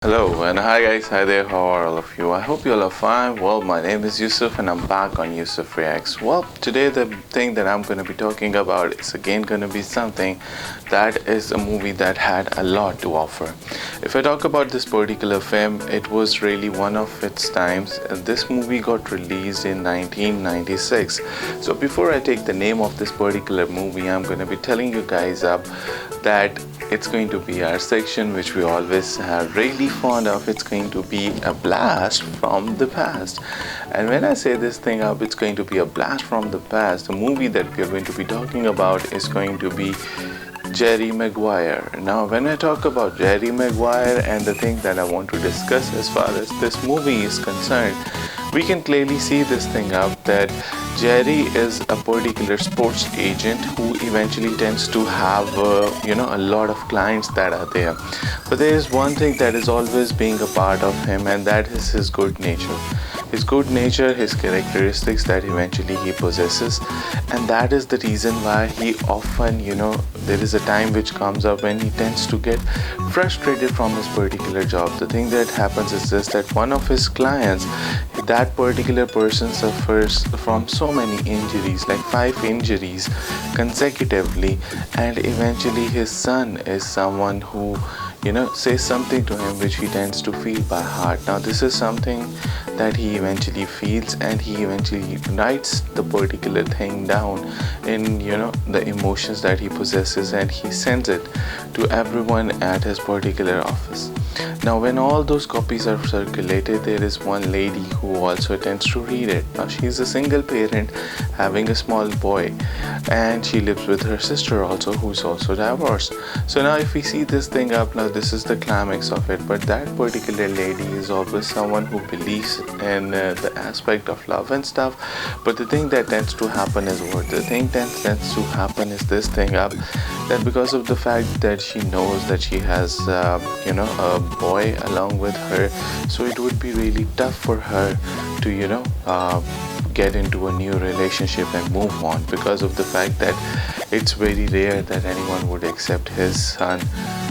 Hello and hi guys, hi there, how are all of you? I hope you all are fine. Well, my name is Yusuf and I'm back on Yusuf Reacts. Well, today the thing that I'm going to be talking about is again going to be something that is a movie that had a lot to offer. If I talk about this particular film, it was really one of its times. This movie got released in 1996. So before I take the name of this particular movie, I'm going to be telling you guys up that it's going to be our section which we always are really fond of. It's going to be a blast from the past. And when I say this thing up, it's going to be a blast from the past. The movie that we are going to be talking about is going to be Jerry Maguire. Now, when I talk about Jerry Maguire and the thing that I want to discuss as far as this movie is concerned, we can clearly see this thing up that Jerry is a particular sports agent who eventually tends to have a lot of clients that are there. But there is one thing that is always being a part of him, and that is his good nature. His good nature, his characteristics that eventually he possesses, and that is the reason why he often, there is a time which comes up when he tends to get frustrated from his particular job. The thing that happens is this, that one of his clients, that particular person suffers from so many injuries, like 5 injuries consecutively, and eventually his son is someone who says something to him which he tends to feel by heart. Now this is something that he eventually feels, and he eventually writes the particular thing down in the emotions that he possesses, and he sends it to everyone at his particular office. Now when all those copies are circulated, there is one lady who also tends to read it. Now she's a single parent having a small boy, and she lives with her sister also, who's also divorced. So now if we see this thing up, now this is the climax of it. But that particular lady is always someone who believes in the aspect of love and stuff. But the thing that tends to happen is what? The thing that tends to happen is this thing up, that because of the fact that she knows that she has a boy along with her, so it would be really tough for her to get into a new relationship and move on, because of the fact that it's very rare that anyone would accept his son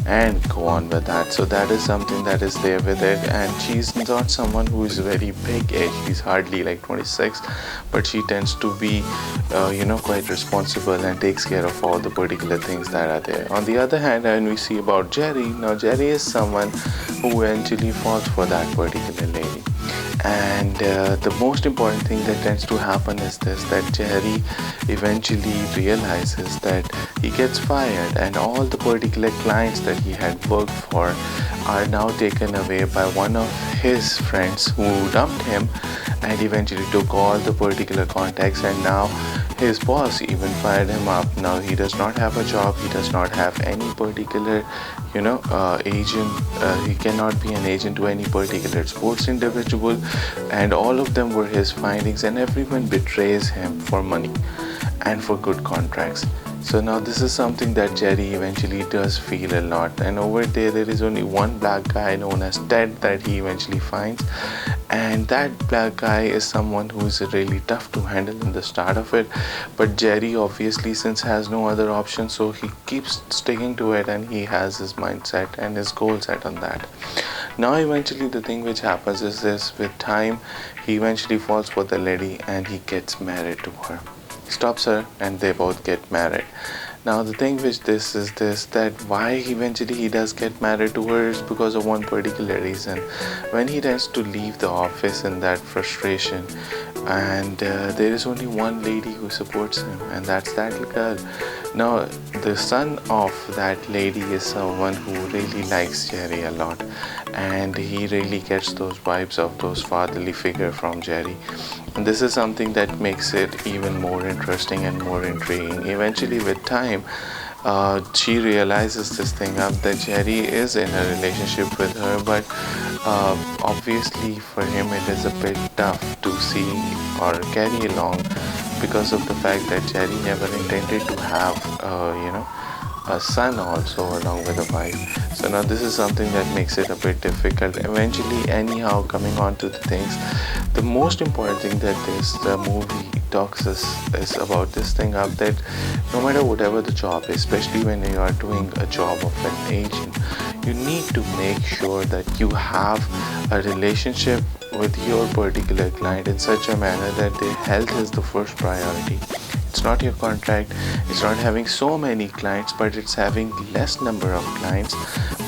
and go on with that. So that is something that is there with it. And she's not someone who is very big age, she's hardly like 26, but she tends to be quite responsible and takes care of all the particular things that are there. On the other hand, when we see about Jerry, now Jerry is someone who eventually falls for that particular lady. And the most important thing that tends to happen is this, that Jerry eventually realizes that he gets fired, and all the particular clients that he had worked for are now taken away by one of his friends who dumped him and eventually took all the particular contacts, and now his boss even fired him up. Now he does not have a job, he does not have any particular agent, he cannot be an agent to any particular sports individual, and all of them were his findings, and everyone betrays him for money and for good contracts. So now this is something that Jerry eventually does feel a lot, and over there is only one black guy known as Ted that he eventually finds, and that black guy is someone who is really tough to handle in the start of it. But Jerry obviously, since has no other option, so he keeps sticking to it, and he has his mindset and his goal set on that. Now eventually the thing which happens is this, with time he eventually falls for the lady and he gets married to her, stops her, and they both get married. Now the thing which this is this, that why eventually he does get married to her is because of one particular reason. When he tends to leave the office in that frustration, and there is only one lady who supports him, and that's that girl. Now the son of that lady is someone who really likes Jerry a lot, and he really gets those vibes of those fatherly figure from Jerry. And this is something that makes it even more interesting and more intriguing. Eventually with time, she realizes this thing up, that Jerry is in a relationship with her, but obviously for him it is a bit tough to see or carry along, because of the fact that Jerry never intended to have a son also along with a wife. So now this is something that makes it a bit difficult. Eventually, anyhow, coming on to the things, the most important thing that this movie talks is about this thing up, that no matter whatever the job is, especially when you are doing a job of an agent, you need to make sure that you have a relationship with your particular client in such a manner that their health is the first priority. It's not your contract, it's not having so many clients, but it's having less number of clients,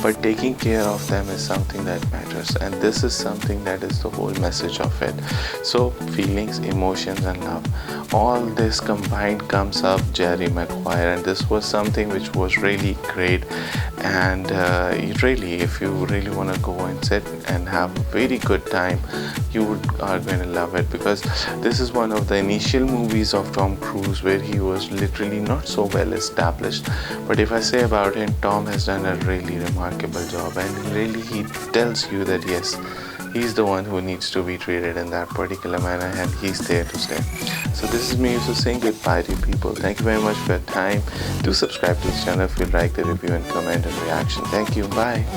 but taking care of them is something that matters, and this is something that is the whole message of it. So feelings, emotions and love, all this combined comes up Jerry Maguire, and this was something which was really great. And really, if you really want to go and sit and have a very good time, you are going to love it, because this is one of the initial movies of Tom Cruise where he was literally not so well established. But if I say about him, Tom has done a really remarkable job, and really he tells you that yes, he's the one who needs to be treated in that particular manner, and he's there to stay. So this is me, Yusuf, saying goodbye to you people. Thank you very much for your time. Do subscribe to this channel if you like the review, and comment and reaction. Thank you. Bye.